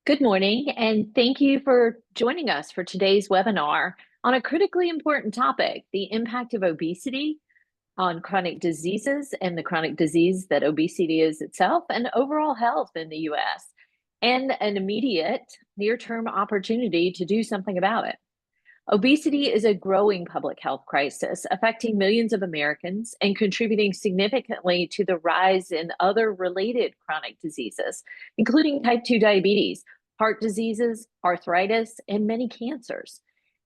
Good morning, and thank you for joining us for today's webinar on a critically important topic, the impact of obesity on chronic diseases and the chronic disease that obesity is itself and overall health in the US, and an immediate near-term opportunity to do something about it. Obesity is a growing public health crisis affecting millions of Americans and contributing significantly to the rise in other related chronic diseases, including type 2 diabetes, heart diseases, arthritis, and many cancers.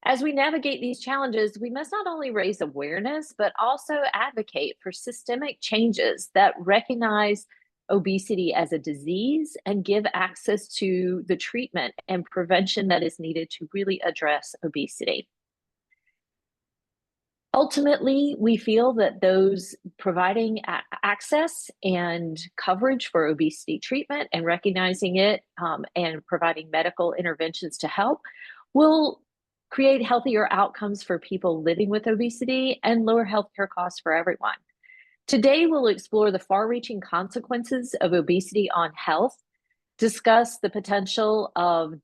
As we navigate these challenges, we must not only raise awareness, but also advocate for systemic changes that recognize obesity as a disease and give access to the treatment and prevention that is needed to really address obesity. Ultimately, we feel that those providing access and coverage for obesity treatment and recognizing it and providing medical interventions to help will create healthier outcomes for people living with obesity and lower healthcare costs for everyone. Today, we'll explore the far-reaching consequences of obesity on health, discuss the potential of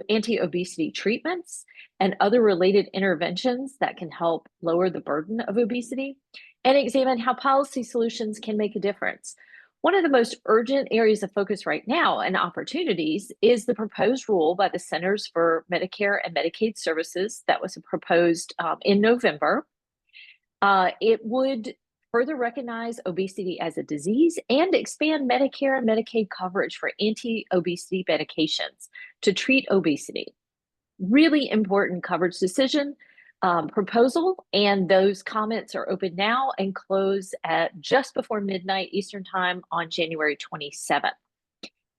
anti-obesity treatments and other related interventions that can help lower the burden of obesity, and examine how policy solutions can make a difference. One of the most urgent areas of focus right now and opportunities is the proposed rule by the Centers for Medicare and Medicaid Services that was proposed in November. It would further recognize obesity as a disease and expand Medicare and Medicaid coverage for anti-obesity medications to treat obesity. Really important coverage decision proposal, and those comments are open now and close at just before midnight Eastern Time on January 27th.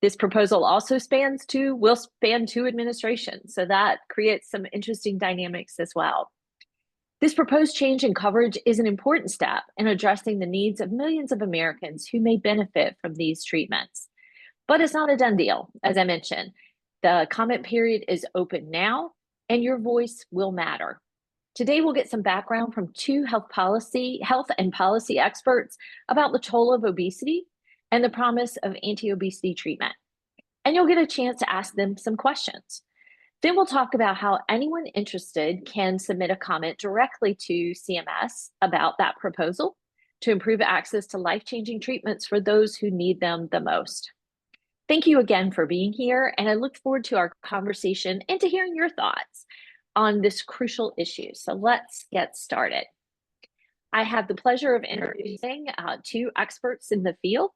This proposal also will span two administrations, so that creates some interesting dynamics as well. This proposed change in coverage is an important step in addressing the needs of millions of Americans who may benefit from these treatments. But it's not a done deal, as I mentioned. The comment period is open now, and your voice will matter. Today, we'll get some background from two health and policy experts about the toll of obesity and the promise of anti-obesity treatment. And you'll get a chance to ask them some questions. Then we'll talk about how anyone interested can submit a comment directly to CMS about that proposal to improve access to life-changing treatments for those who need them the most. Thank you again for being here, and I look forward to our conversation and to hearing your thoughts on this crucial issue. So let's get started. I have the pleasure of introducing two experts in the field.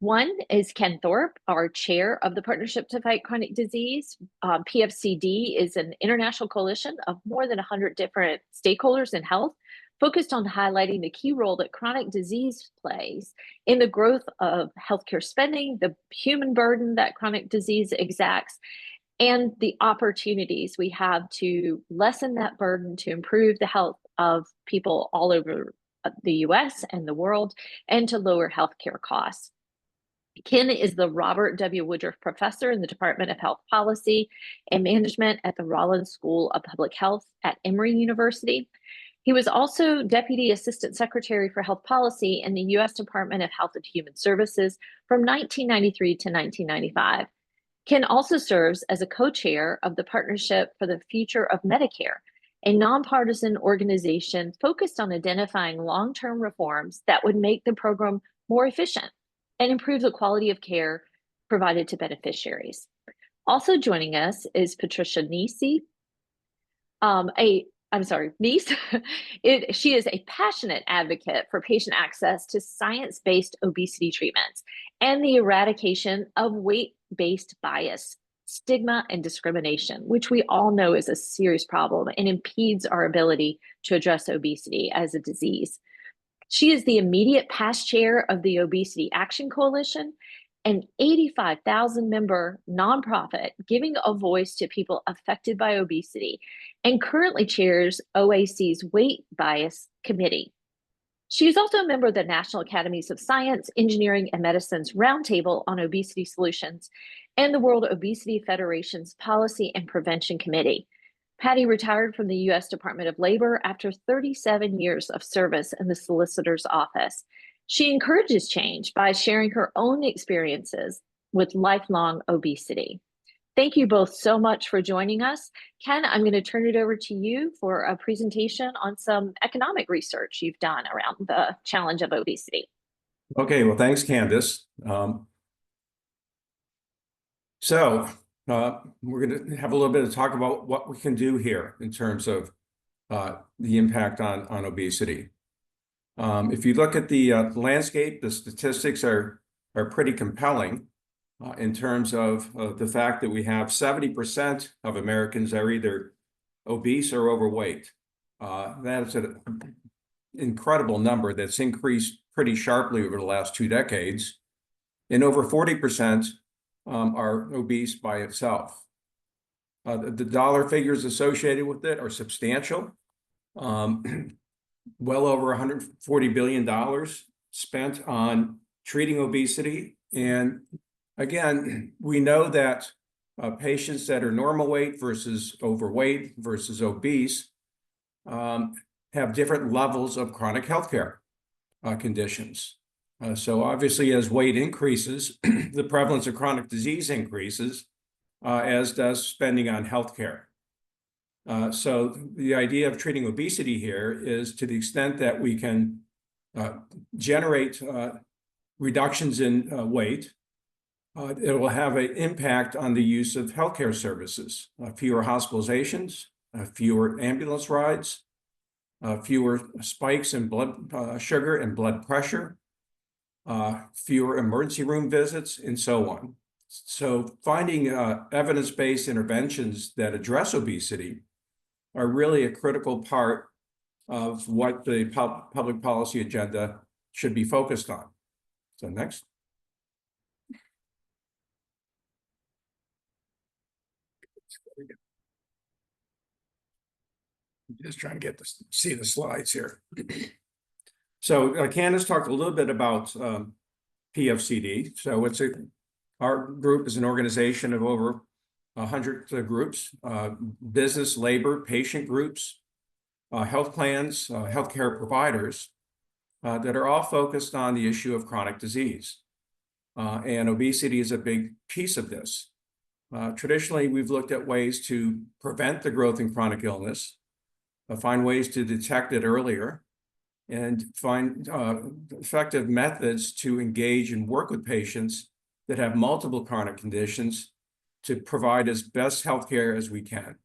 One is Ken Thorpe, our chair of the Partnership to Fight Chronic Disease. PFCD is an international coalition of more than 100 different stakeholders in health, focused on highlighting the key role that chronic disease plays in the growth of healthcare spending, the human burden that chronic disease exacts, and the opportunities we have to lessen that burden to improve the health of people all over the US and the world, and to lower healthcare costs. Ken is the Robert W. Woodruff Professor in the Department of Health Policy and Management at the Rollins School of Public Health at Emory University. He was also Deputy Assistant Secretary for Health Policy in the U.S. Department of Health and Human Services from 1993 to 1995. Ken also serves as a co-chair of the Partnership for the Future of Medicare, a nonpartisan organization focused on identifying long-term reforms that would make the program more efficient and improve the quality of care provided to beneficiaries. Also joining us is Patricia Nece. Nece. She is a passionate advocate for patient access to science-based obesity treatments and the eradication of weight-based bias, stigma, and discrimination, which we all know is a serious problem and impedes our ability to address obesity as a disease. She is the immediate past chair of the Obesity Action Coalition, an 85,000 member nonprofit giving a voice to people affected by obesity, and currently chairs OAC's Weight Bias Committee. She is also a member of the National Academies of Science, Engineering, and Medicine's Roundtable on Obesity Solutions and the World Obesity Federation's Policy and Prevention Committee. Patty retired from the U.S. Department of Labor after 37 years of service in the solicitor's office. She encourages change by sharing her own experiences with lifelong obesity. Thank you both so much for joining us. Ken, I'm going to turn it over to you for a presentation on some economic research you've done around the challenge of obesity. Okay, well, thanks, Candace. We're going to have a little bit of talk about what we can do here in terms of the impact on obesity. If you look at the landscape, the statistics are pretty compelling in terms of the fact that we have 70% of Americans are either obese or overweight. That's an incredible number that's increased pretty sharply over the last 2 decades. And over 40% are obese by itself. The dollar figures associated with it are substantial. Well over $140 billion spent on treating obesity. And again, we know that patients that are normal weight versus overweight versus obese have different levels of chronic healthcare conditions. So obviously, as weight increases, the prevalence of chronic disease increases, as does spending on healthcare. So the idea of treating obesity here is, to the extent that we can generate reductions in weight, it will have an impact on the use of healthcare services, fewer hospitalizations, fewer ambulance rides, fewer spikes in blood sugar and blood pressure, fewer emergency room visits, and so on. So finding evidence-based interventions that address obesity are really a critical part of what the public policy agenda should be focused on. So next. Just trying to get this, see the slides here. So Candace talked a little bit about PFCD. So our group is an organization of over 100 groups, business, labor, patient groups, health plans, healthcare providers that are all focused on the issue of chronic disease. And obesity is a big piece of this. Traditionally, we've looked at ways to prevent the growth in chronic illness, find ways to detect it earlier, and find effective methods to engage and work with patients that have multiple chronic conditions to provide as best healthcare as we can.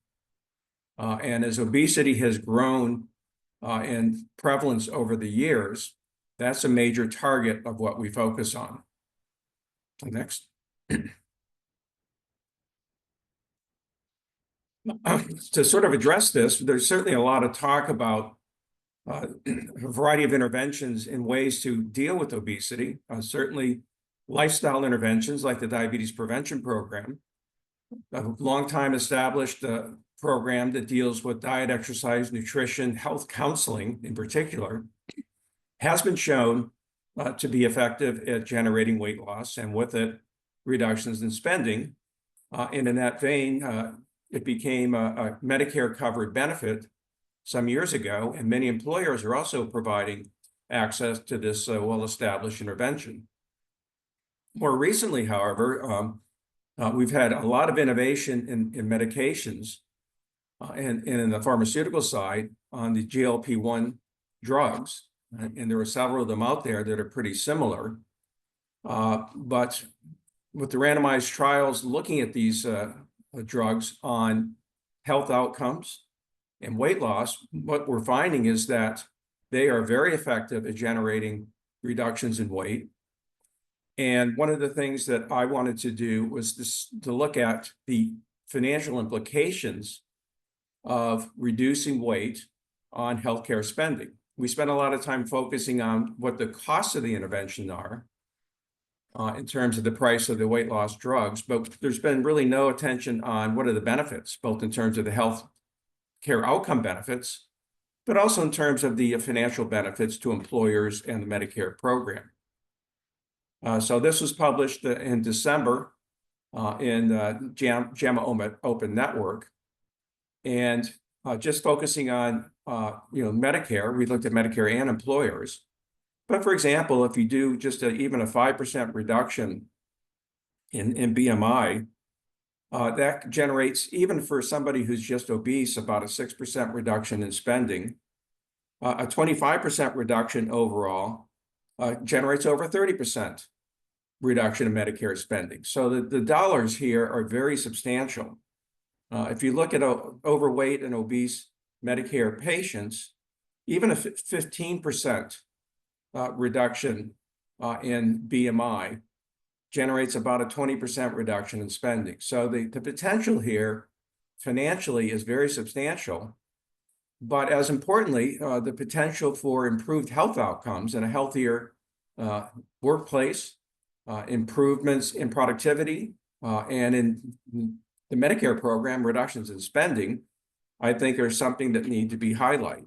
And as obesity has grown in prevalence over the years, that's a major target of what we focus on. Next. To sort of address this, there's certainly a lot of talk about a variety of interventions and ways to deal with obesity. Certainly lifestyle interventions like the Diabetes Prevention Program, a long time established program that deals with diet, exercise, nutrition, health counseling in particular, has been shown to be effective at generating weight loss, and with it, reductions in spending. And in that vein, it became a Medicare covered benefit some years ago, and many employers are also providing access to this well-established intervention. More recently, however, we've had a lot of innovation in medications and in the pharmaceutical side on the GLP-1 drugs, and there are several of them out there that are pretty similar. But with the randomized trials looking at these drugs on health outcomes and weight loss, what we're finding is that they are very effective at generating reductions in weight. And one of the things that I wanted to do was to look at the financial implications of reducing weight on healthcare spending. We spent a lot of time focusing on what the costs of the intervention are in terms of the price of the weight loss drugs, but there's been really no attention on what are the benefits, both in terms of the health care outcome benefits, but also in terms of the financial benefits to employers and the Medicare program. So this was published in December in JAMA Open Network. And just focusing on Medicare, we looked at Medicare and employers. But for example, if you do just even a 5% reduction in BMI, That generates, even for somebody who's just obese, about a 6% reduction in spending. A 25% reduction overall generates over 30% reduction in Medicare spending. So the dollars here are very substantial. If you look at overweight and obese Medicare patients, even a 15% reduction in BMI generates about a 20% reduction in spending. So the potential here financially is very substantial. But as importantly, the potential for improved health outcomes and a healthier workplace, improvements in productivity, and in the Medicare program, reductions in spending, I think are something that need to be highlighted.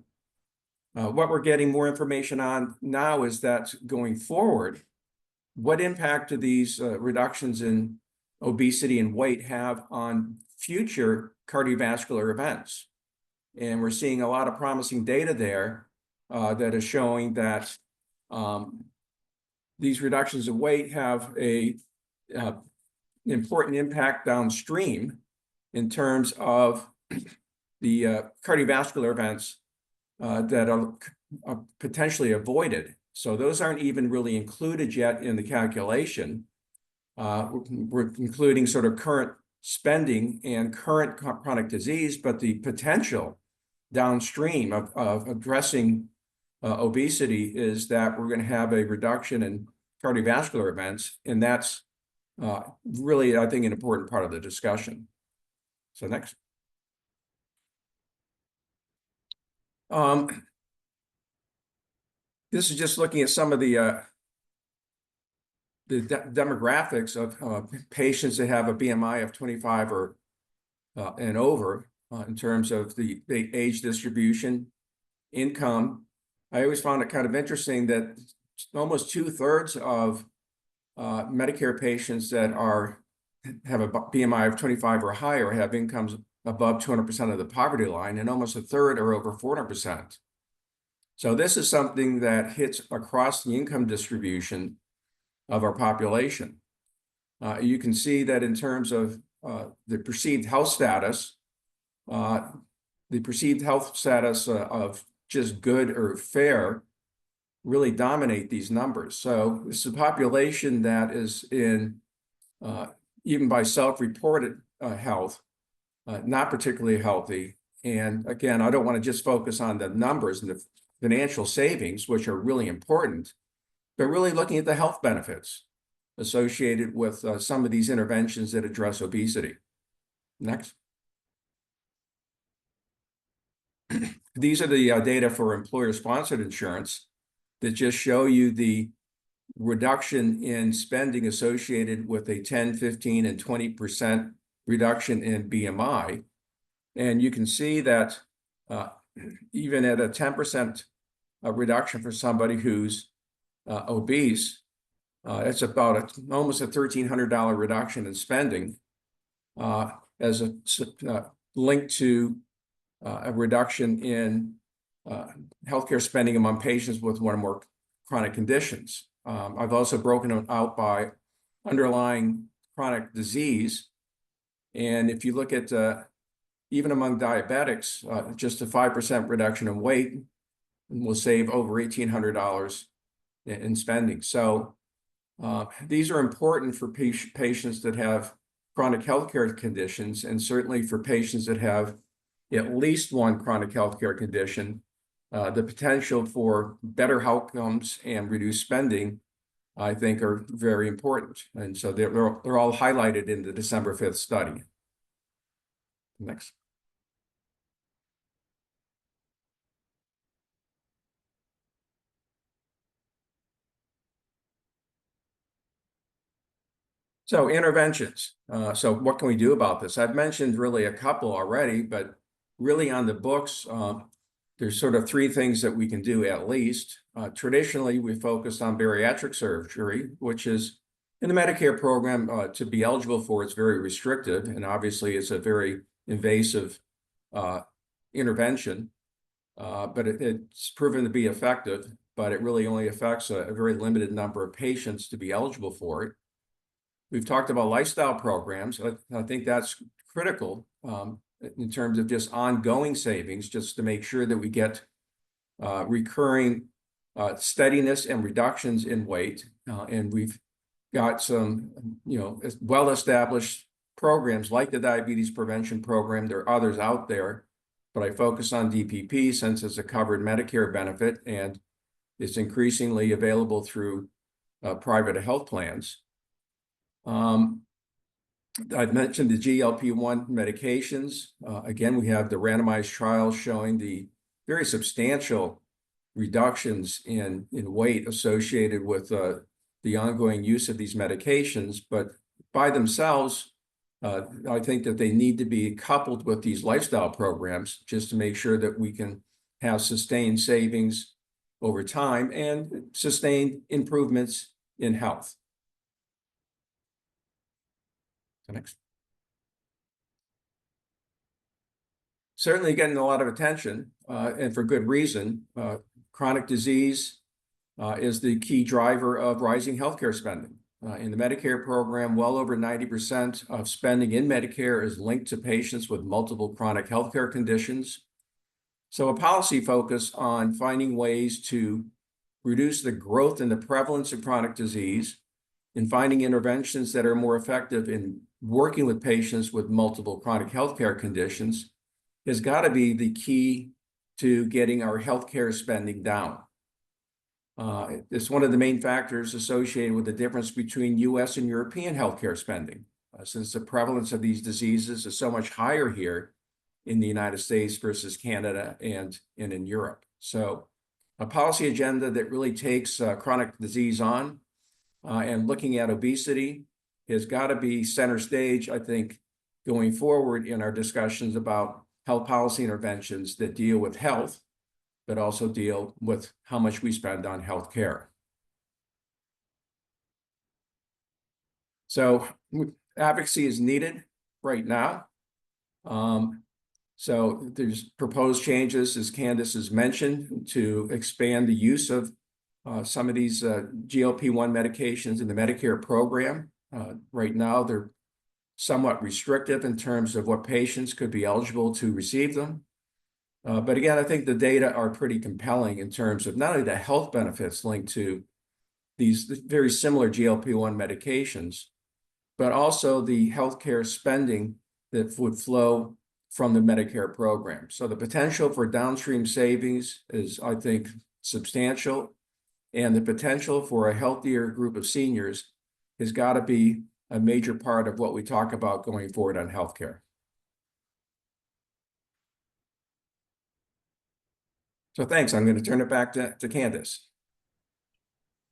What we're getting more information on now is that going forward, what impact do these reductions in obesity and weight have on future cardiovascular events? And we're seeing a lot of promising data there that is showing that these reductions in weight have an important impact downstream in terms of the cardiovascular events that are potentially avoided. So those aren't even really included yet in the calculation. We're including sort of current spending and current chronic disease, but the potential downstream of addressing obesity is that we're going to have a reduction in cardiovascular events, and that's really, I think, an important part of the discussion. So next. This is just looking at some of the demographics of patients that have a BMI of 25 or and over in terms of the age distribution, income. I always found it kind of interesting that almost 2/3 of Medicare patients that have a BMI of 25 or higher have incomes above 200% of the poverty line, and almost 1/3 are over 400%. So this is something that hits across the income distribution of our population. You can see that in terms of the perceived health status, of just good or fair really dominate these numbers. So this is a population that is in, even by self-reported health, not particularly healthy. And again, I don't want to just focus on the numbers and the financial savings, which are really important, but really looking at the health benefits associated with some of these interventions that address obesity. Next. These are the data for employer-sponsored insurance that just show you the reduction in spending associated with a 10, 15, and 20% reduction in BMI. And you can see that even at a 10% reduction for somebody who's obese, it's about almost a $1,300 reduction in spending as a link to a reduction in healthcare spending among patients with one or more chronic conditions. I've also broken them out by underlying chronic disease. And if you look at even among diabetics, just a 5% reduction in weight will save over $1,800 in spending. So these are important for patients that have chronic healthcare conditions, and certainly for patients that have at least one chronic healthcare condition. The potential for better outcomes and reduced spending, I think, are very important. And so they're all highlighted in the December 5th study. Next. So interventions. So what can we do about this? I've mentioned really a couple already, but really on the books, there's sort of three things that we can do at least. Traditionally, we focused on bariatric surgery, which is in the Medicare program to be eligible for, it's very restrictive. And obviously it's a very invasive intervention, but it's proven to be effective, but it really only affects a very limited number of patients to be eligible for it. We've talked about lifestyle programs. I think that's critical in terms of just ongoing savings, just to make sure that we get recurring steadiness and reductions in weight. And we've got some, well-established programs like the Diabetes Prevention Program. There are others out there, but I focus on DPP since it's a covered Medicare benefit and it's increasingly available through private health plans. I've mentioned the GLP-1 medications. Again, we have the randomized trials showing the very substantial reductions in weight associated with the ongoing use of these medications, but by themselves, I think that they need to be coupled with these lifestyle programs just to make sure that we can have sustained savings over time and sustained improvements in health. Next. Certainly getting a lot of attention, and for good reason. Chronic disease is the key driver of rising healthcare spending. In the Medicare program, well over 90% of spending in Medicare is linked to patients with multiple chronic healthcare conditions. So a policy focus on finding ways to reduce the growth and the prevalence of chronic disease and finding interventions that are more effective in working with patients with multiple chronic healthcare conditions has got to be the key to getting our healthcare spending down. It's one of the main factors associated with the difference between US and European healthcare spending, since the prevalence of these diseases is so much higher here in the United States versus Canada and in Europe. So a policy agenda that really takes chronic disease on and looking at obesity has got to be center stage, I think, going forward in our discussions about health policy interventions that deal with health, but also deal with how much we spend on health care. So advocacy is needed right now. So there's proposed changes, as Candace has mentioned, to expand the use of some of these GLP-1 medications in the Medicare program. Right now, they're somewhat restrictive in terms of what patients could be eligible to receive them. But again, I think the data are pretty compelling in terms of not only the health benefits linked to these very similar GLP-1 medications, but also the healthcare spending that would flow from the Medicare program. So the potential for downstream savings is, I think, substantial, and the potential for a healthier group of seniors has got to be a major part of what we talk about going forward on healthcare. So thanks. I'm going to turn it back to Candace.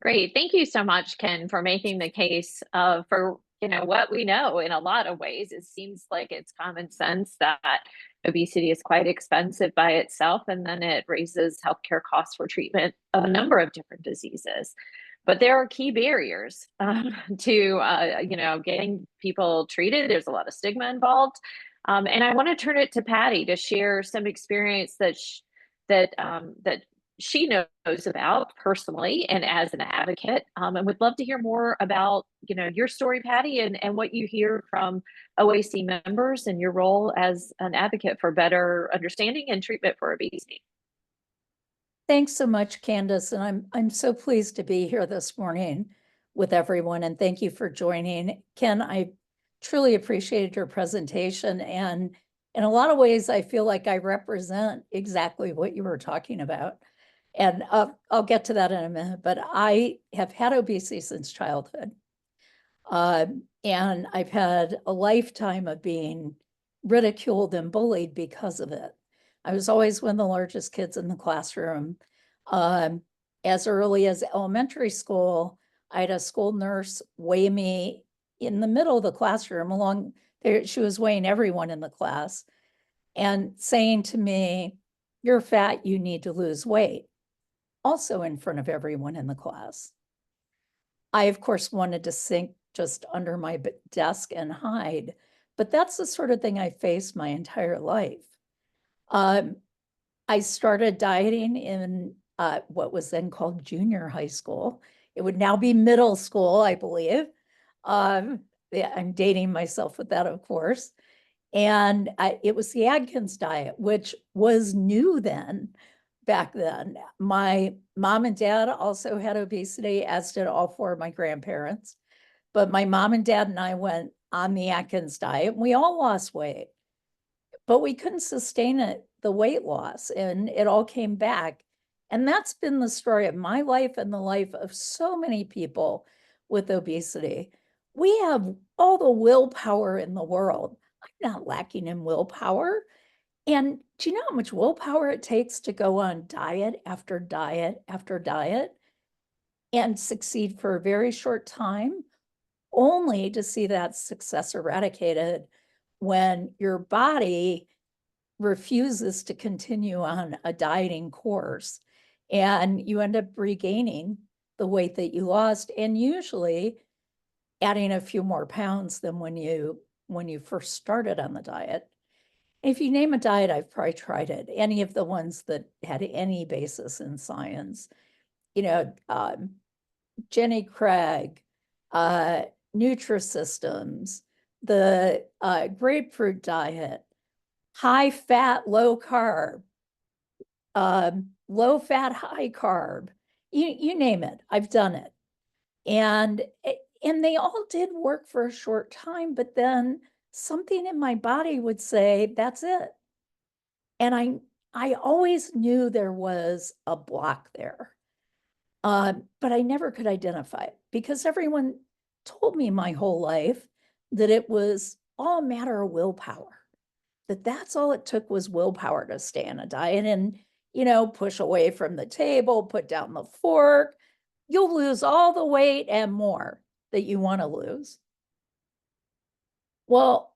Great. Thank you so much, Ken, for making the case for what we know in a lot of ways. It seems like it's common sense that obesity is quite expensive by itself, and then it raises healthcare costs for treatment of a number of different diseases. But there are key barriers to getting people treated. There's a lot of stigma involved, and I want to turn it to Patty to share some experience that she knows about personally and as an advocate, and would love to hear more about your story, Patty, and what you hear from OAC members and your role as an advocate for better understanding and treatment for obesity. Thanks so much, Candace, and I'm so pleased to be here this morning with everyone, and thank you for joining. Ken, I truly appreciated your presentation, and in a lot of ways, I feel like I represent exactly what you were talking about. And I'll get to that in a minute, but I have had obesity since childhood. And I've had a lifetime of being ridiculed and bullied because of it. I was always one of the largest kids in the classroom. As early as elementary school, I had a school nurse weigh me in the middle of the classroom along there. She was weighing everyone in the class and saying to me, "You're fat, you need to lose weight." Also in front of everyone in the class. I, of course, wanted to sink just under my desk and hide, but that's the sort of thing I faced my entire life. I started dieting in what was then called junior high school. It would now be middle school, I believe. Yeah, I'm dating myself with that, of course. And it was the Atkins diet, which was new back then. My mom and dad also had obesity, as did all four of my grandparents. But my mom and dad and I went on the Atkins diet, and we all lost weight, but we couldn't sustain the weight loss, and it all came back. And that's been the story of my life and the life of so many people with obesity. We have all the willpower in the world. I'm not lacking in willpower. And do you know how much willpower it takes to go on diet after diet after diet and succeed for a very short time, only to see that success eradicated when your body refuses to continue on a dieting course, and you end up regaining the weight that you lost, and usually adding a few more pounds than when you first started on the diet. If you name a diet, I've probably tried it, any of the ones that had any basis in science, Jenny Craig, Nutrisystems, the grapefruit diet, high fat, low carb, low fat, high carb, you name it, I've done it. And they all did work for a short time, but then something in my body would say, that's it. And I always knew there was a block there. But I never could identify it because everyone told me my whole life that it was all a matter of willpower, that's all it took was willpower to stay on a diet and, push away from the table, put down the fork. You'll lose all the weight and more that you want to lose. Well,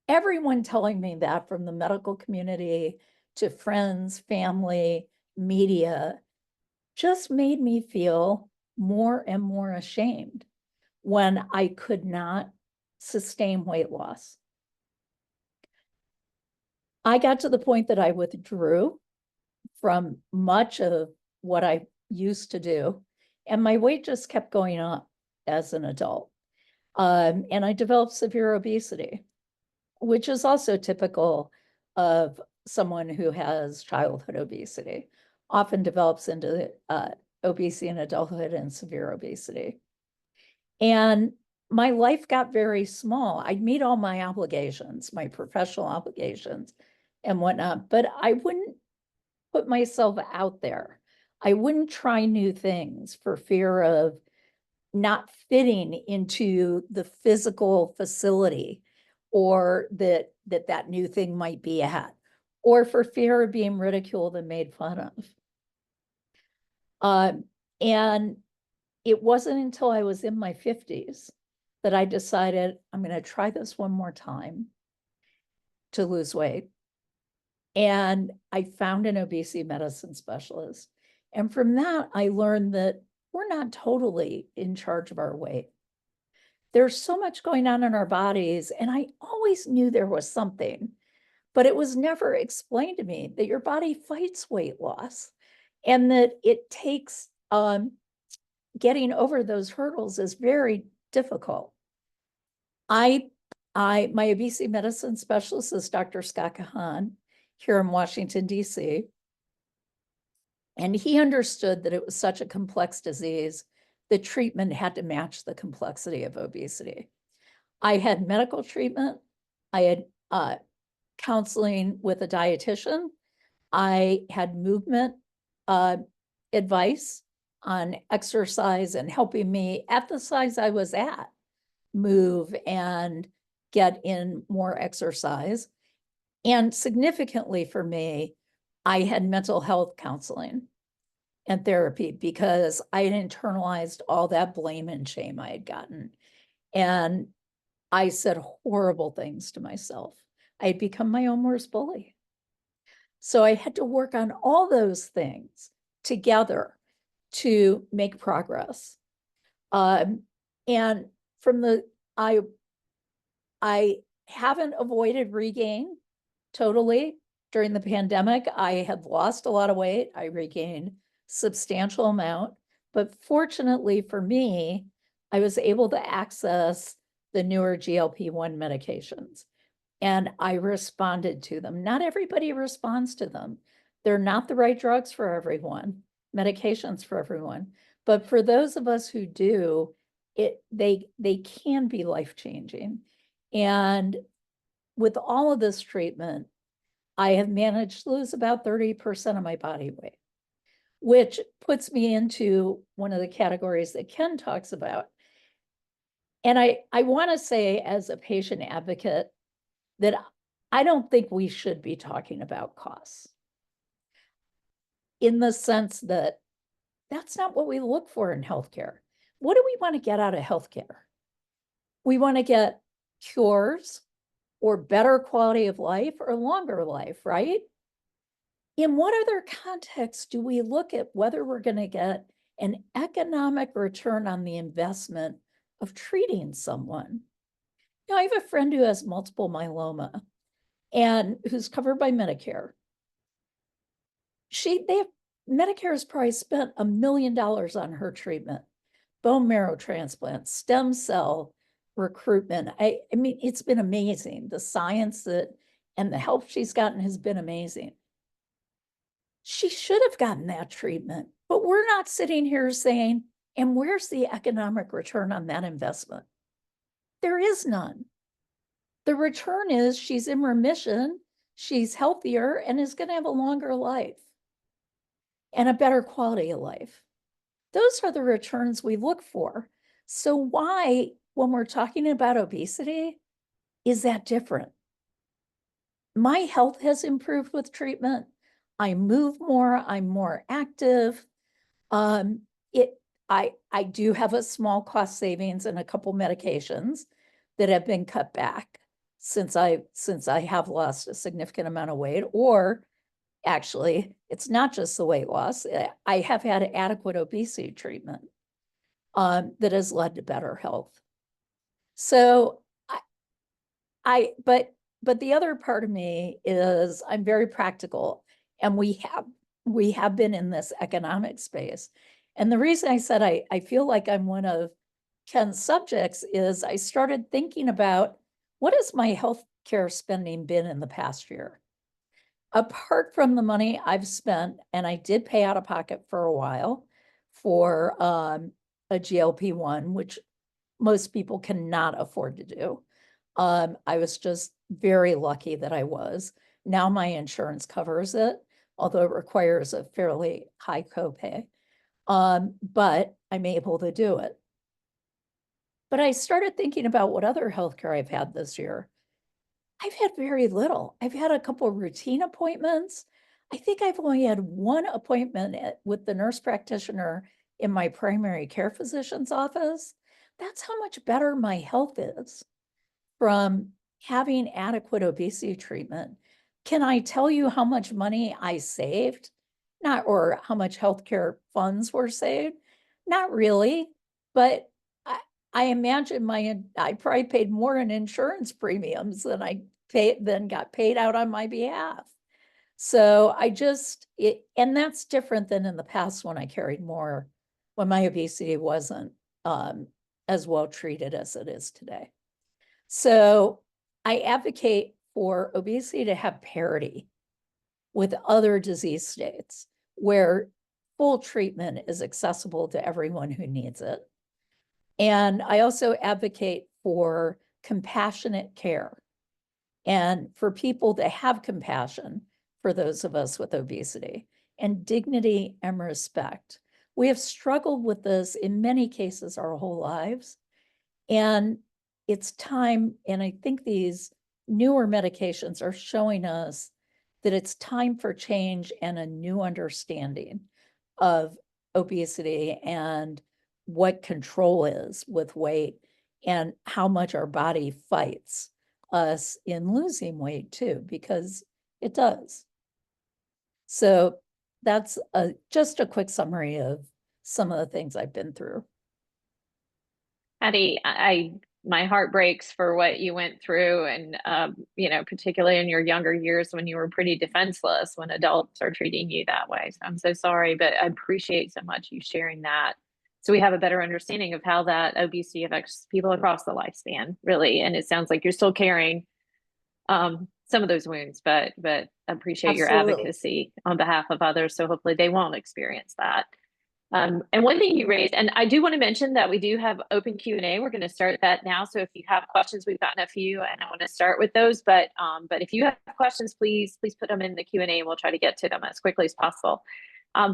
everyone telling me that, from the medical community to friends, family, media, just made me feel more and more ashamed when I could not sustain weight loss. I got to the point that I withdrew from much of what I used to do, and my weight just kept going up as an adult. And I developed severe obesity, which is also typical of someone who has childhood obesity, often develops into obesity in adulthood and severe obesity. And my life got very small. I'd meet all my obligations, my professional obligations and whatnot, but I wouldn't put myself out there. I wouldn't try new things for fear of not fitting into the physical facility, or that new thing might be at, or for fear of being ridiculed and made fun of. And it wasn't until I was in my 50s that I decided I'm going to try this one more time to lose weight. And I found an obesity medicine specialist. And from that, I learned that we're not totally in charge of our weight. There's so much going on in our bodies. And I always knew there was something, but it was never explained to me that your body fights weight loss and that it takes getting over those hurdles is very difficult. My obesity medicine specialist is Dr. Scott Kahan here in Washington, D.C. And he understood that it was such a complex disease that treatment had to match the complexity of obesity. I had medical treatment. I had counseling with a dietitian. I had movement advice on exercise and helping me at the size I was at move and get in more exercise. And significantly for me, I had mental health counseling and therapy because I had internalized all that blame and shame I had gotten. And I said horrible things to myself. I had become my own worst bully. So I had to work on all those things together to make progress. And from I haven't avoided regain totally. During the pandemic, I had lost a lot of weight. I regained substantial amount, but fortunately for me, I was able to access the newer GLP-1 medications, and I responded to them. Not everybody responds to them. They're not the right drugs for everyone, medications for everyone. But for those of us who do, they can be life-changing. And with all of this treatment, I have managed to lose about 30% of my body weight, which puts me into one of the categories that Ken talks about. And I want to say, as a patient advocate, that I don't think we should be talking about costs, in the sense that that's not what we look for in healthcare. What do we want to get out of healthcare? We want to get cures or better quality of life or longer life, right? In what other context do we look at whether we're going to get an economic return on the investment of treating someone? Now, I have a friend who has multiple myeloma and who's covered by Medicare. Medicare has probably spent $1 million on her treatment, bone marrow transplant, stem cell recruitment. I mean, it's been amazing. The science and the help she's gotten has been amazing. She should have gotten that treatment, but we're not sitting here saying, and where's the economic return on that investment? There is none. The return is she's in remission, she's healthier, and is going to have a longer life and a better quality of life. Those are the returns we look for. So why, when we're talking about obesity, is that different? My health has improved with treatment. I move more, I'm more active. I do have a small cost savings and a couple medications that have been cut back since I have lost a significant amount of weight. Or actually, it's not just the weight loss. I have had adequate obesity treatment that has led to better health. So but the other part of me is I'm very practical, and we have been in this economic space. And the reason I said I feel like I'm one of Ken's subjects is I started thinking about, what has my healthcare spending been in the past year? Apart from the money I've spent, and I did pay out of pocket for a while for a GLP-1, which most people cannot afford to do. I was just very lucky that I was. Now my insurance covers it, although it requires a fairly high copay. But I'm able to do it. But I started thinking about what other healthcare I've had this year. I've had very little. I've had a couple of routine appointments. I think I've only had one appointment with the nurse practitioner in my primary care physician's office. That's how much better my health is from having adequate obesity treatment. Can I tell you how much money I saved? Or how much healthcare funds were saved? Not really, but I imagine I probably paid more in insurance premiums than got paid out on my behalf. So and that's different than in the past when I carried more, when my obesity wasn't as well treated as it is today. So I advocate for obesity to have parity with other disease states where full treatment is accessible to everyone who needs it. And I also advocate for compassionate care and for people to have compassion for those of us with obesity, and dignity and respect. We have struggled with this in many cases our whole lives. And it's time, and I think these newer medications are showing us that it's time for change and a new understanding of obesity and what control is with weight and how much our body fights us in losing weight too, because it does. So that's just a quick summary of some of the things I've been through. Patty, my heart breaks for what you went through, and particularly in your younger years when you were pretty defenseless when adults are treating you that way. So I'm so sorry, but I appreciate so much you sharing that. so we have a better understanding of how that obesity affects people across the lifespan, really. And it sounds like you're still carrying some of those wounds, but appreciate your Absolutely. advocacy on behalf of others. So hopefully they won't experience that. And one thing you raised, and I do want to mention that we do have open Q&A. We're going to start that now. So if you have questions, we've gotten a few, and I want to start with those. But if you have questions, please put them in the Q&A, and we'll try to get to them as quickly as possible.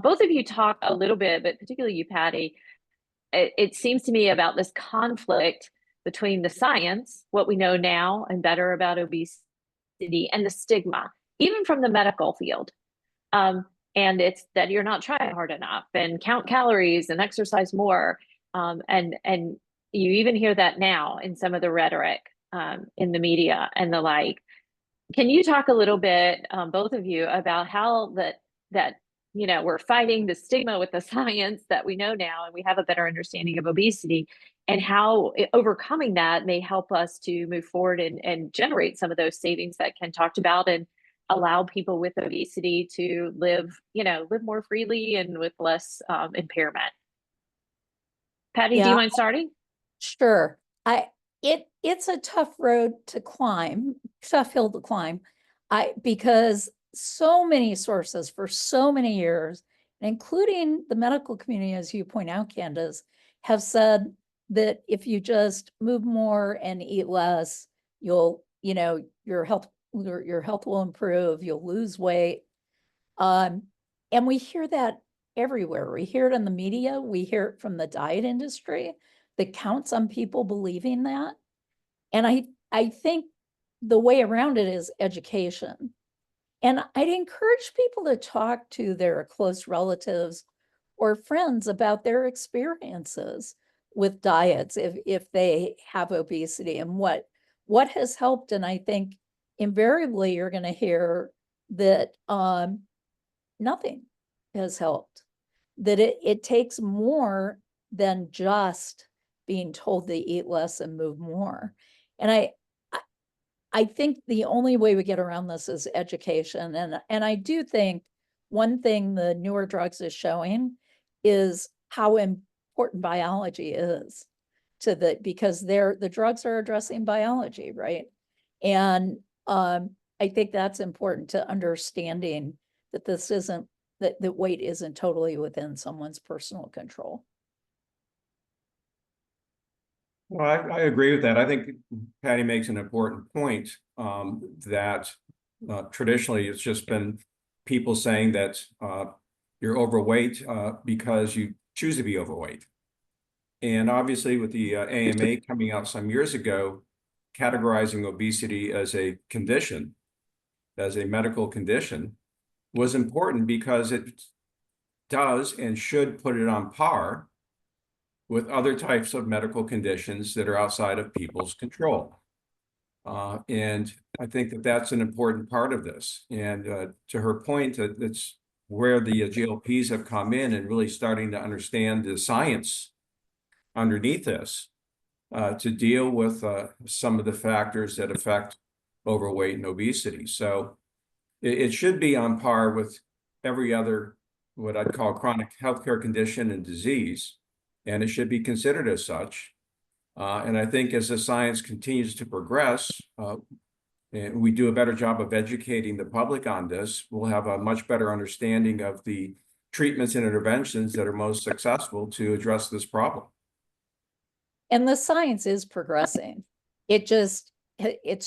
Both of you talked a little bit, but particularly you, Patty, it seems to me about this conflict between the science, what we know now and better about obesity, and the stigma, even from the medical field. And it's that you're not trying hard enough and count calories and exercise more. And you even hear that now in some of the rhetoric in the media and the like. Can you talk a little bit, both of you, about how that we're fighting the stigma with the science that we know now, and we have a better understanding of obesity, and how overcoming that may help us to move forward and generate some of those savings that Ken talked about, and allow people with obesity to live more freely and with less impairment. Patty, do you mind starting? Sure. It's a tough road to climb, tough hill to climb. Because so many sources for so many years, including the medical community, as you point out, Candace, have said that if you just move more and eat less, your health will improve, you'll lose weight. And we hear that everywhere. We hear it in the media, we hear it from the diet industry that counts on people believing that. And I think the way around it is education. And I'd encourage people to talk to their close relatives or friends about their experiences with diets if they have obesity and what has helped. And I think invariably you're going to hear that nothing has helped, that it takes more than just being told to eat less and move more. And I think the only way we get around this is education. And I do think one thing the newer drugs is showing is how important biology is because the drugs are addressing biology, right? And I think that's important to understanding that that weight isn't totally within someone's personal control. Well, I agree with that. I think Patty makes an important point that traditionally it's just been people saying that you're overweight because you choose to be overweight. And obviously with the AMA coming out some years ago, categorizing obesity as a condition, as a medical condition, was important because it does and should put it on par with other types of medical conditions that are outside of people's control. And I think that that's an important part of this. And to her point, that's where the GLPs have come in and really starting to understand the science underneath this to deal with some of the factors that affect overweight and obesity. So it should be on par with every other, what I'd call chronic healthcare condition and disease, and it should be considered as such. And I think as the science continues to progress, and we do a better job of educating the public on this, we'll have a much better understanding of the treatments and interventions that are most successful to address this problem. And the science is progressing. It's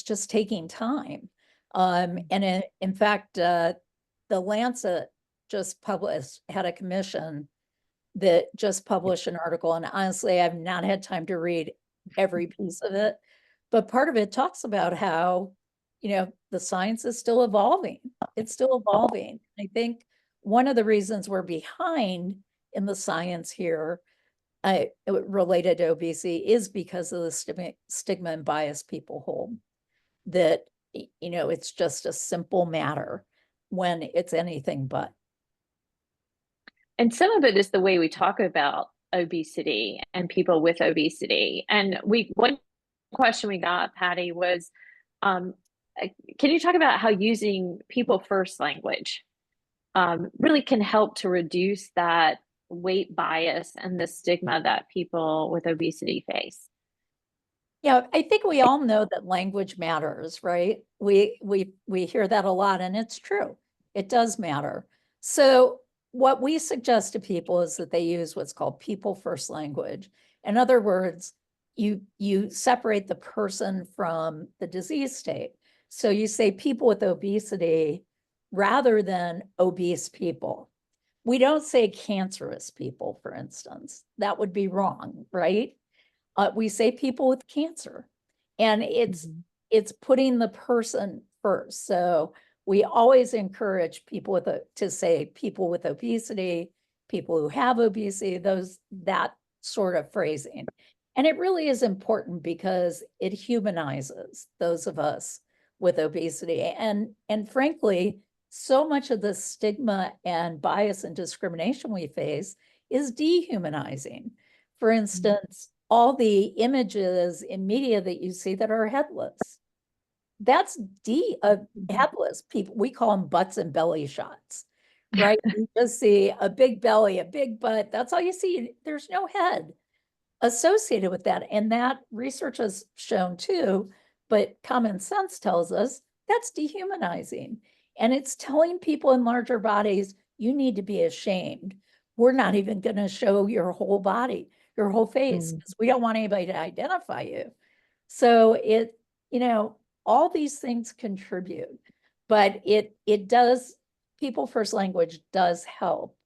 just taking time. And in fact, the Lancet just had a commission that just published an article. And honestly, I've not had time to read every piece of it, but part of it talks about how, the science is still evolving. It's still evolving. I think one of the reasons we're behind in the science here related to obesity is because of the stigma and bias people hold, that, it's just a simple matter when it's anything but. And some of it is the way we talk about obesity and people with obesity. And one question we got, Patty, was, can you talk about how using people first language really can help to reduce that weight bias and the stigma that people with obesity face? Yeah, I think we all know that language matters, right? We hear that a lot, and it's true. It does matter. So what we suggest to people is that they use what's called people first language. In other words, you separate the person from the disease state. So you say people with obesity rather than obese people. We don't say cancerous people, for instance. That would be wrong, right? We say people with cancer, and it's putting the person first. So we always encourage people to say people with obesity, people who have obesity, that sort of phrasing. And it really is important because it humanizes those of us with obesity. And frankly, so much of the stigma and bias and discrimination we face is dehumanizing. For instance, all the images in media that you see that are headless. That's headless people. We call them butts and belly shots, right? You just see a big belly, a big butt. That's all you see. There's no head associated with that. And that research has shown too, but common sense tells us that's dehumanizing. And it's telling people in larger bodies, you need to be ashamed. We're not even going to show your whole body, your whole face, because we don't want anybody to identify you. So all these things contribute, but it does, people first language does help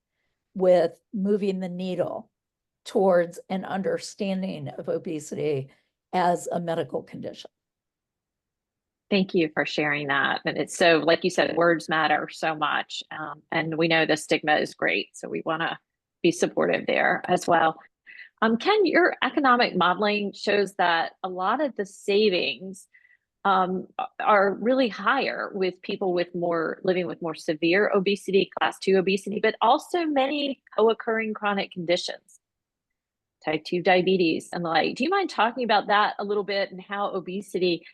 with moving the needle towards an understanding of obesity as a medical condition. Thank you for sharing that. And it's so, like you said, words matter so much. And we know the stigma is great. So we want to be supportive there as well. Ken, your economic modeling shows that a lot of the savings are really higher with people living with more severe obesity, class 2 obesity, but also many co-occurring chronic conditions, type 2 diabetes and the like. Do you mind talking about that a little bit, and how obesity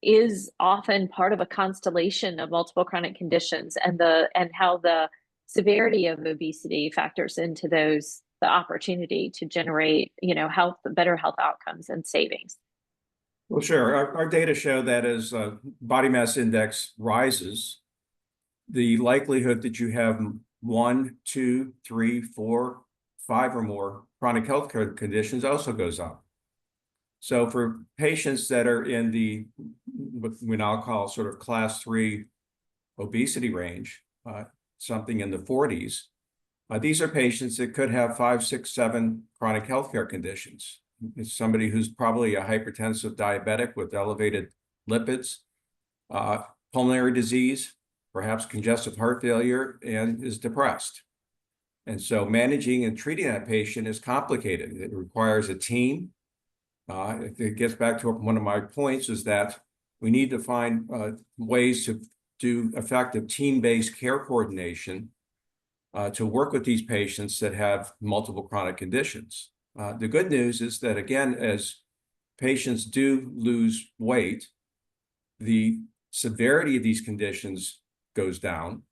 is often part of a constellation of multiple chronic conditions, and how the severity of obesity factors into the opportunity to generate, better health outcomes and savings? Well, sure. Our data show that as body mass index rises, the likelihood that you have 1, 2, 3, 4, 5 or more chronic health conditions also goes up. So for patients that are in what we now call sort of class 3 obesity range, something in the 40s, these are patients that could have 5, 6, 7 chronic healthcare conditions. It's somebody who's probably a hypertensive diabetic with elevated lipids, pulmonary disease, perhaps congestive heart failure, and is depressed. And so managing and treating that patient is complicated. It requires a team. It gets back to one of my points, is that we need to find ways to do effective team-based care coordination to work with these patients that have multiple chronic conditions. The good news is that, again, as patients do lose weight, the severity of these conditions goes down.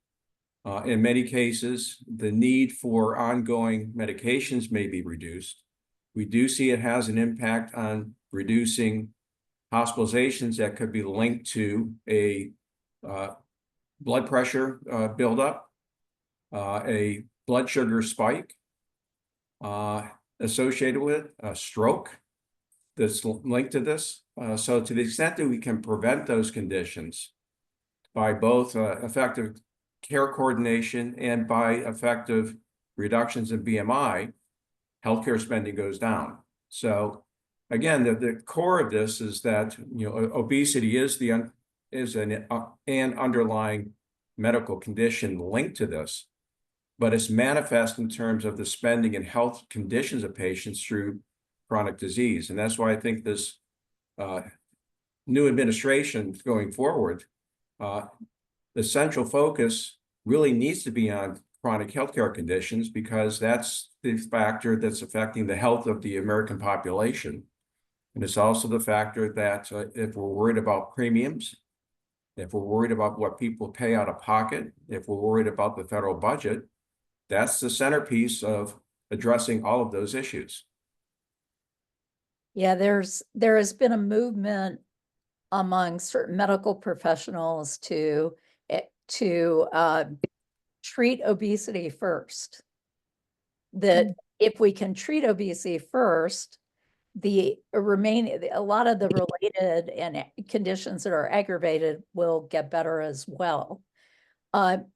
In many cases, the need for ongoing medications may be reduced. We do see it has an impact on reducing hospitalizations that could be linked to a blood pressure buildup, a blood sugar spike associated with a stroke that's linked to this. So to the extent that we can prevent those conditions by both effective care coordination and by effective reductions in BMI, healthcare spending goes down. So again, the core of this is that obesity is an underlying medical condition linked to this, but it's manifest in terms of the spending and health conditions of patients through chronic disease. And that's why I think this new administration going forward, the central focus really needs to be on chronic healthcare conditions, because that's the factor that's affecting the health of the American population. And it's also the factor that if we're worried about premiums, if we're worried about what people pay out of pocket, if we're worried about the federal budget, that's the centerpiece of addressing all of those issues. Yeah, there has been a movement among certain medical professionals to treat obesity first. That if we can treat obesity first, a lot of the related and conditions that are aggravated will get better as well.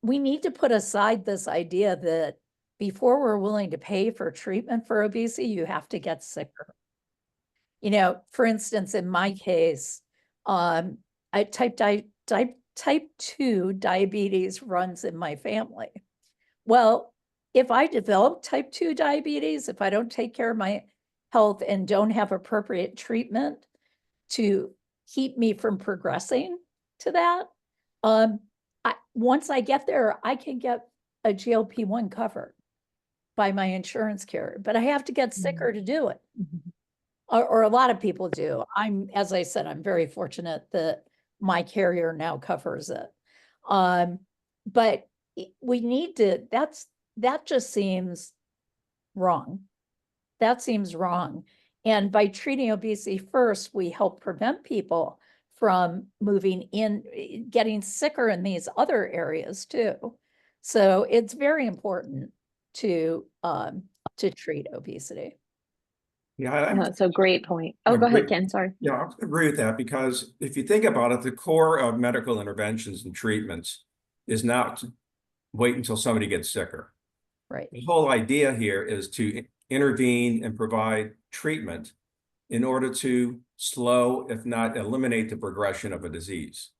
We need to put aside this idea that before we're willing to pay for treatment for obesity, you have to get sicker. You know, for instance, in my case, type 2 diabetes runs in my family. Well, if I develop type 2 diabetes, if I don't take care of my health and don't have appropriate treatment to keep me from progressing to that, once I get there, I can get a GLP-1 covered by my insurance carrier, but I have to get sicker to do it. Or a lot of people do. As I said, I'm very fortunate that my carrier now covers it. But we need to, that just seems wrong. That seems wrong. And by treating obesity first, we help prevent people from getting sicker in these other areas too. So it's very important to treat obesity. Yeah, That's a great point. Oh, go ahead, Ken, sorry. Yeah, I agree with that, because if you think about it, the core of medical interventions and treatments is not to wait until somebody gets sicker. Right. The whole idea here is to intervene and provide treatment in order to slow, if not eliminate, the progression of a disease.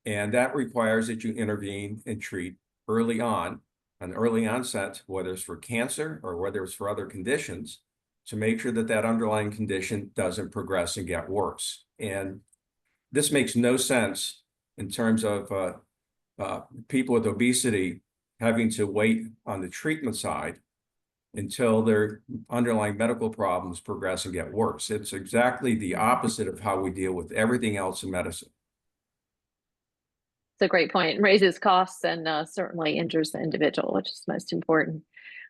And that requires that you intervene and treat early on, an early onset, whether it's for cancer or whether it's for other conditions, to make sure that that underlying condition doesn't progress and get worse. And this makes no sense in terms of people with obesity having to wait on the treatment side until their underlying medical problems progress and get worse. It's exactly the opposite of how we deal with everything else in medicine. It's a great point. It raises costs and certainly injures the individual, which is most important.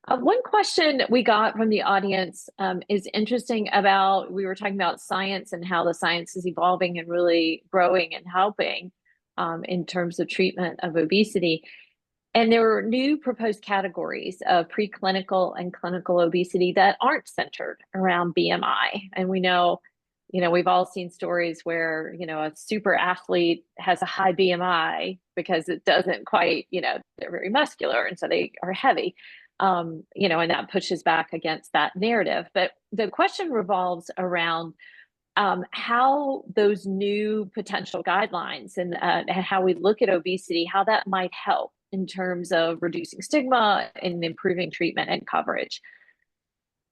One question we got from the audience is interesting about, we were talking about science and how the science is evolving and really growing and helping in terms of treatment of obesity. And there are new proposed categories of preclinical and clinical obesity that aren't centered around BMI. And we know, we've all seen stories where, a super athlete has a high BMI because it doesn't quite, they're very muscular and so they are heavy. And that pushes back against that narrative. But the question revolves around how those new potential guidelines and how we look at obesity, how that might help in terms of reducing stigma and improving treatment and coverage.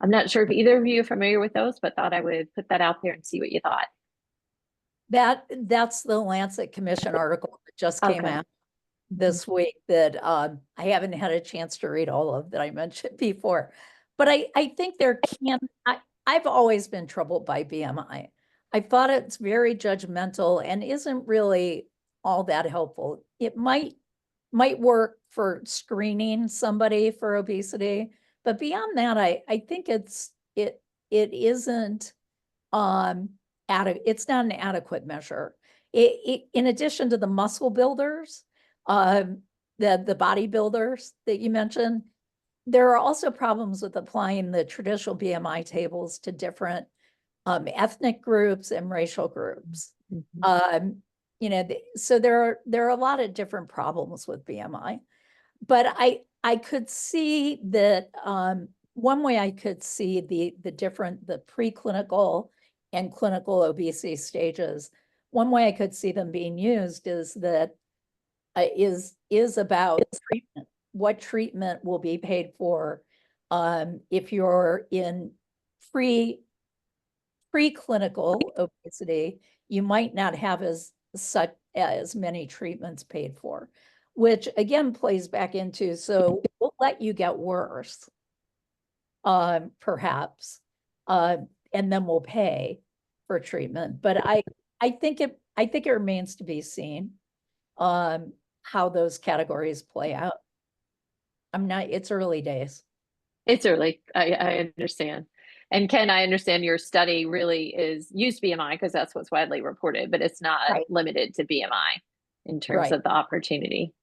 I'm not sure if either of you are familiar with those, but thought I would put that out there and see what you thought. That's the Lancet Commission article that just came out this week that I haven't had a chance to read all of that I mentioned before. But I think I've always been troubled by BMI. I thought it's very judgmental and isn't really all that helpful. It might work for screening somebody for obesity, but beyond that, I think it isn't it's not an adequate measure. In addition to the muscle builders, the bodybuilders that you mentioned, there are also problems with applying the traditional BMI tables to different ethnic groups and racial groups. So there are a lot of different problems with BMI, but I could see that one way I could see the preclinical and clinical obesity stages. One way I could see them being used is that is about treatment. What treatment will be paid for if you're in preclinical obesity? You might not have as many treatments paid for, which again plays back into, so we'll let you get worse, perhaps, and then we'll pay for treatment. But I think it remains to be seen how those categories play out. It's early days. It's early. I understand. And Ken, I understand your study really is used BMI because that's what's widely reported, but it's not Right. limited to BMI in terms Right. of the opportunity.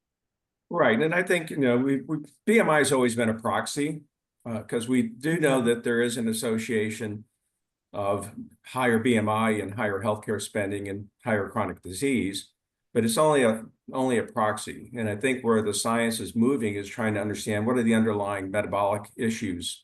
Right. And I think, BMI has always been a proxy because we do know that there is an association of higher BMI and higher healthcare spending and higher chronic disease, but it's only a proxy. And I think where the science is moving is trying to understand what are the underlying metabolic issues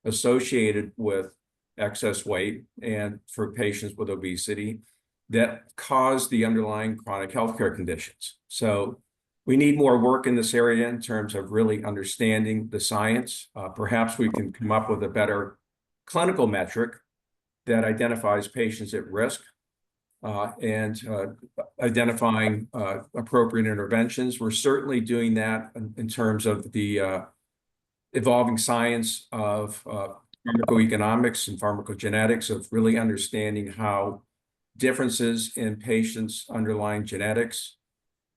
associated with excess weight and for patients with obesity that cause the underlying chronic healthcare conditions. So we need more work in this area in terms of really understanding the science. Perhaps we can come up with a better clinical metric that identifies patients at risk and identifying appropriate interventions. We're certainly doing that in terms of the evolving science of pharmacoeconomics and pharmacogenetics, of really understanding how differences in patients' underlying genetics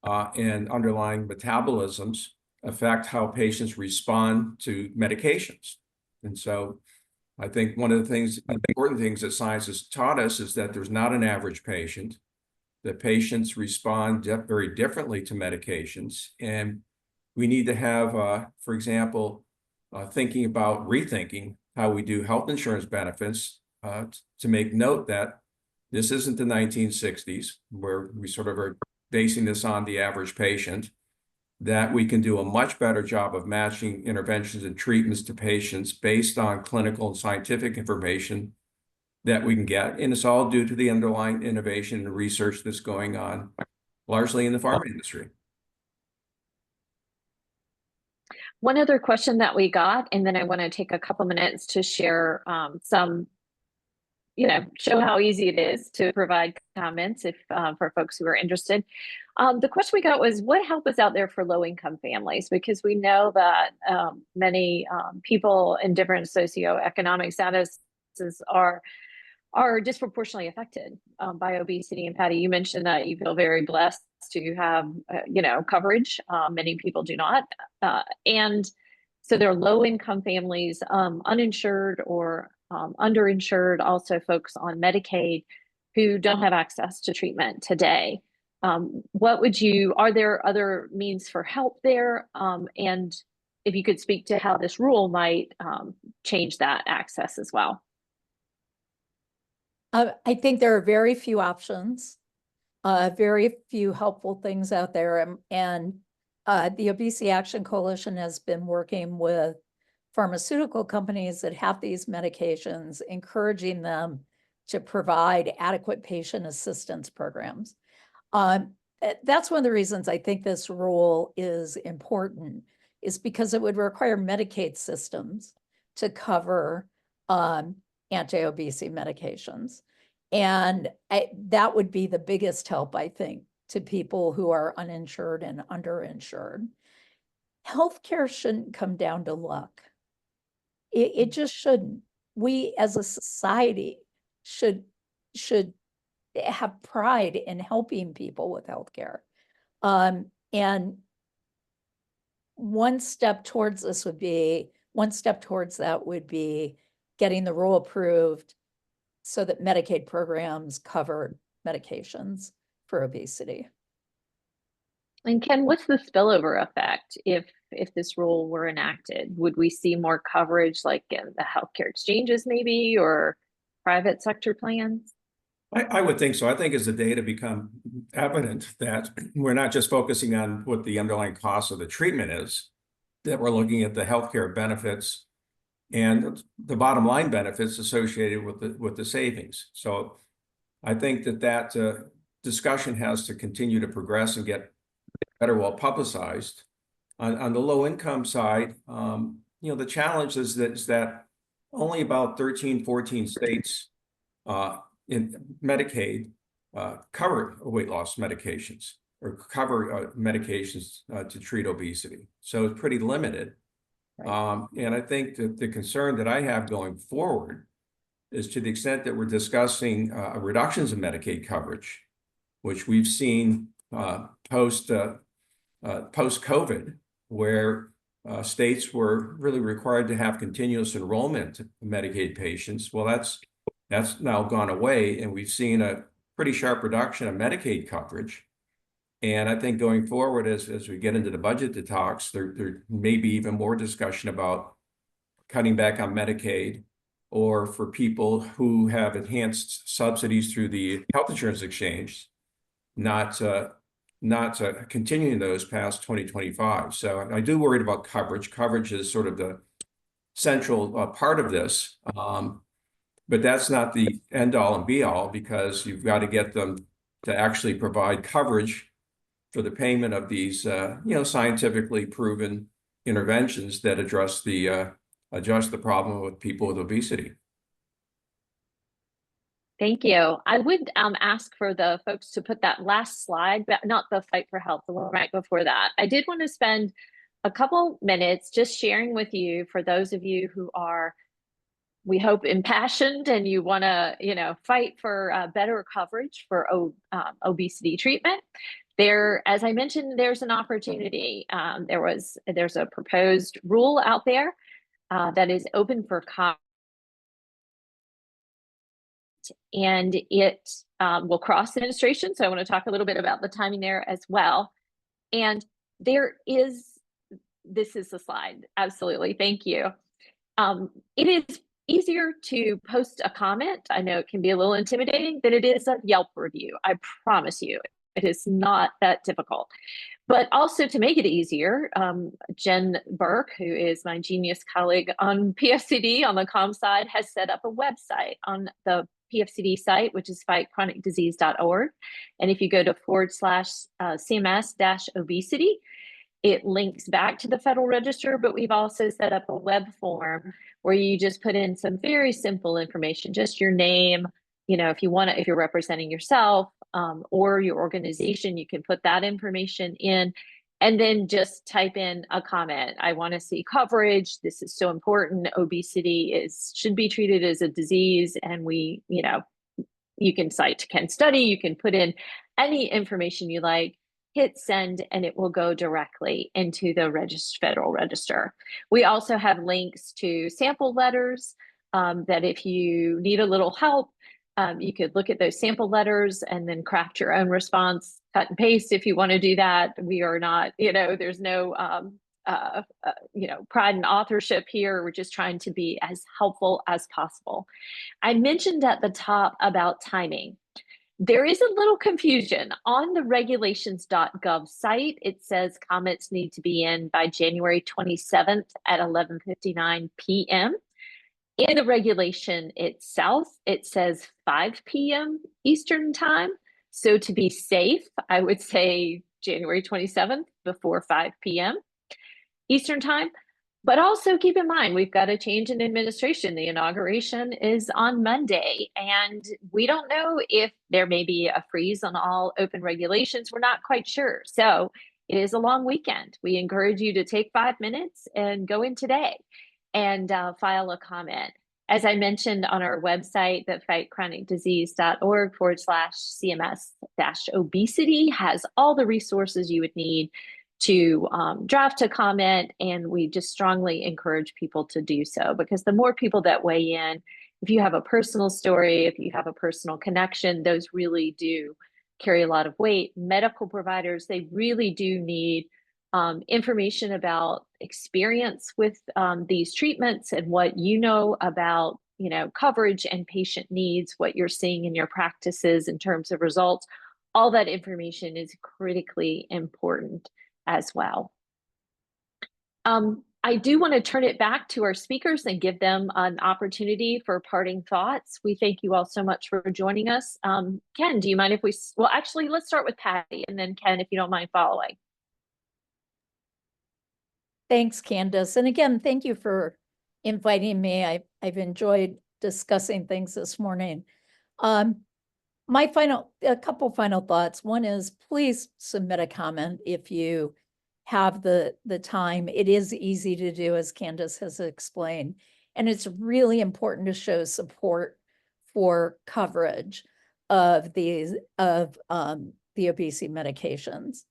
and underlying metabolisms affect how patients respond to medications. And so I think one of the important things that science has taught us is that there's not an average patient, that patients respond very differently to medications. And we need to have, for example, thinking about rethinking how we do health insurance benefits to make note that this isn't the 1960s where we sort of are basing this on the average patient, that we can do a much better job of matching interventions and treatments to patients based on clinical and scientific information that we can get. And it's all due to the underlying innovation and research that's going on largely in the pharma industry. One other question that we got, and then I want to take a couple minutes to share some, show how easy it is to provide comments if for folks who are interested. The question we got was, what help is out there for low-income families? Because we know that many people in different socioeconomic statuses are disproportionately affected by obesity. And Patty, you mentioned that you feel very blessed to have, coverage. Many people do not. And so there are low-income families, uninsured or underinsured, also folks on Medicaid who don't have access to treatment today. Are there other means for help there? And if you could speak to how this rule might change that access as well. I think there are very few options, very few helpful things out there. And the Obesity Action Coalition has been working with pharmaceutical companies that have these medications, encouraging them to provide adequate patient assistance programs. That's one of the reasons I think this rule is important, is because it would require Medicaid systems to cover anti-obesity medications. And that would be the biggest help, I think, to people who are uninsured and underinsured. Healthcare shouldn't come down to luck. It just shouldn't. We as a society should have pride in helping people with healthcare. And one step towards that would be getting the rule approved so that Medicaid programs covered medications for obesity. And Ken, what's the spillover effect if this rule were enacted? Would we see more coverage like in the healthcare exchanges maybe, or private sector plans? I would think so. I think as the data become evident that we're not just focusing on what the underlying cost of the treatment is, that we're looking at the healthcare benefits and the bottom line benefits associated with the savings. So I think that discussion has to continue to progress and get better well publicized. On the low income side, the challenge is that only about 13, 14 states in Medicaid cover weight loss medications or cover medications to treat obesity. So it's pretty limited. Right. And I think that the concern that I have going forward is to the extent that we're discussing reductions in Medicaid coverage, which we've seen post-COVID, where states were really required to have continuous enrollment of Medicaid patients. Well, that's now gone away, and we've seen a pretty sharp reduction of Medicaid coverage. And I think going forward, as we get into the budget talks, there may be even more discussion about cutting back on Medicaid, or for people who have enhanced subsidies through the health insurance exchange, not continuing those past 2025. So I do worry about coverage. Coverage is sort of the central part of this, but that's not the end all and be all, because you've got to get them to actually provide coverage for the payment of these, scientifically proven interventions that address the problem with people with obesity. Thank you. I would ask for the folks to put that last slide, but not the Fight for Health, the one right before that. I did want to spend a couple minutes just sharing with you, for those of you who are, we hope, impassioned and you want to, fight for better coverage for obesity treatment. There, as I mentioned, there's an opportunity. There's a proposed rule out there that is open for comment, and it will cross administration. So I want to talk a little bit about the timing there as well. And this is the slide. Absolutely. Thank you. It is easier to post a comment. I know it can be a little intimidating than it is a Yelp review. I promise you, it is not that difficult. But also, to make it easier, Jen Burke, who is my genius colleague on PFCD on the comm side, has set up a website on the PFCD site, which is fightchronicdisease.org. And if you go to /CMS-obesity, it links back to the Federal Register, but we've also set up a web form where you just put in some very simple information, just your name. If you're representing yourself or your organization, you can put that information in, and then just type in a comment. I want to see coverage. This is so important. Obesity should be treated as a disease, and you can cite Ken study. You can put in any information you like. Hit send, and it will go directly into the Federal Register. We also have links to sample letters that if you need a little help, you could look at those sample letters and then craft your own response, cut and paste if you want to do that. We are not, there's no, pride in authorship here. We're just trying to be as helpful as possible. I mentioned at the top about timing. There is a little confusion. On the regulations.gov site, it says comments need to be in by January 27th at 11:59 p.m. In the regulation itself, it says 5 p.m. Eastern time. So to be safe, I would say January 27th before 5 p.m. Eastern time. But also keep in mind, we've got a change in administration. The inauguration is on Monday, and we don't know if there may be a freeze on all open regulations. We're not quite sure. So it is a long weekend. We encourage you to take 5 minutes and go in today and file a comment. As I mentioned on our website, the fightchronicdisease.org /CMS-obesity has all the resources you would need to draft a comment, and we just strongly encourage people to do so, because the more people that weigh in, if you have a personal story, if you have a personal connection, those really do carry a lot of weight. Medical providers, they really do need information about experience with these treatments and what you know about coverage and patient needs, what you're seeing in your practices in terms of results. All that information is critically important as well. I do want to turn it back to our speakers and give them an opportunity for parting thoughts. We thank you all so much for joining us. Ken, do you mind if well, actually, let's start with Patty, and then Ken, if you don't mind following. Thanks, Candace. And again, thank you for inviting me. I've enjoyed discussing things this morning. A couple final thoughts. One is, please submit a comment if you have the time. It is easy to do, as Candace has explained, and it's really important to show support for coverage of the obesity medications.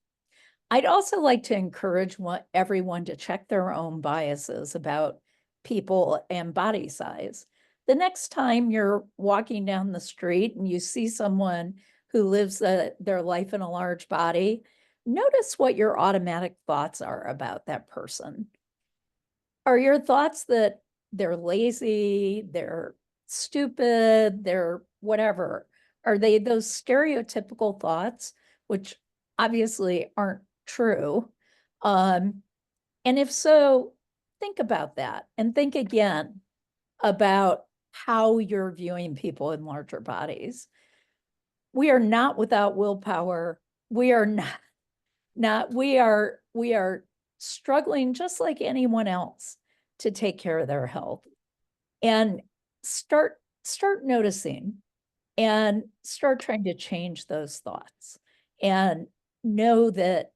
I'd also like to encourage everyone to check their own biases about people and body size. The next time you're walking down the street and you see someone who lives their life in a large body, notice what your automatic thoughts are about that person. Are your thoughts that they're lazy, they're stupid, they're whatever? Are they those stereotypical thoughts, which obviously aren't true? And if so, think about that and think again about how you're viewing people in larger bodies. We are not without willpower. We are we are struggling just like anyone else to take care of their health. And start noticing and start trying to change those thoughts and know that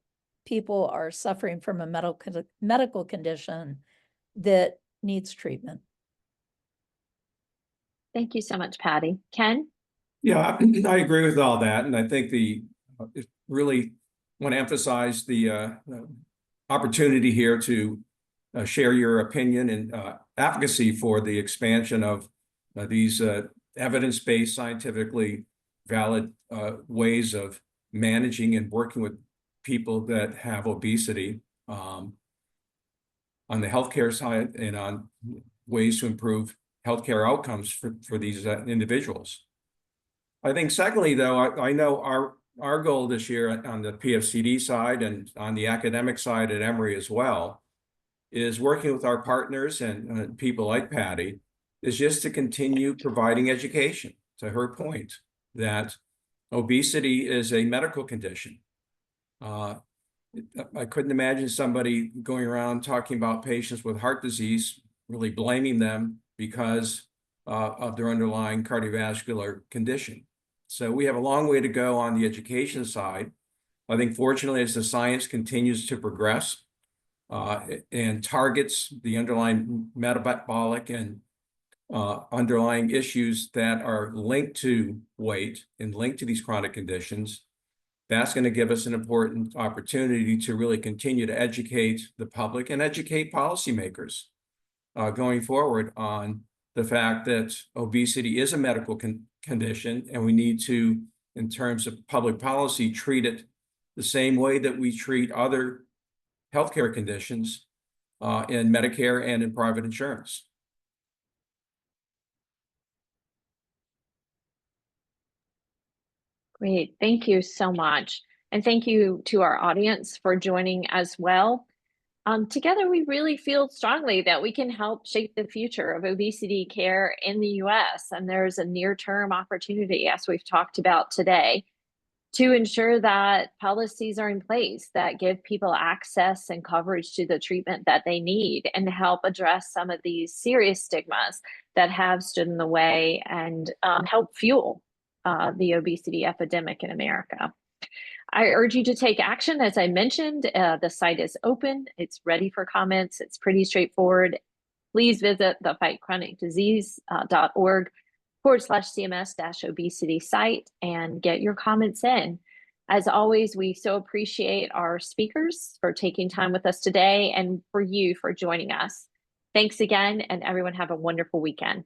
people are suffering from a medical condition that needs treatment. Thank you so much, Patty. Ken? Yeah, I agree with all that. And I think really want to emphasize the opportunity here to share your opinion and advocacy for the expansion of these evidence-based, scientifically valid ways of managing and working with people that have obesity on the healthcare side and on ways to improve healthcare outcomes for these individuals. I think secondly, though, I know our goal this year on the PFCD side and on the academic side at Emory as well is working with our partners and people like Patty is just to continue providing education, to her point that obesity is a medical condition. I couldn't imagine somebody going around talking about patients with heart disease, really blaming them because of their underlying cardiovascular condition. So we have a long way to go on the education side. I think fortunately, as the science continues to progress and targets the underlying metabolic and underlying issues that are linked to weight and linked to these chronic conditions, that's going to give us an important opportunity to really continue to educate the public and educate policymakers going forward on the fact that obesity is a medical condition, and we need to, in terms of public policy, treat it the same way that we treat other healthcare conditions in Medicare and in private insurance. Great. Thank you so much. And thank you to our audience for joining as well. Together, we really feel strongly that we can help shape the future of obesity care in the US. And there's a near-term opportunity, as we've talked about today, to ensure that policies are in place that give people access and coverage to the treatment that they need and help address some of these serious stigmas that have stood in the way and help fuel the obesity epidemic in America. I urge you to take action. As I mentioned, the site is open. It's ready for comments. It's pretty straightforward. Please visit the fightchronicdisease.org/CMS-obesity site and get your comments in. As always, we so appreciate our speakers for taking time with us today and for you for joining us. Thanks again, and everyone have a wonderful weekend.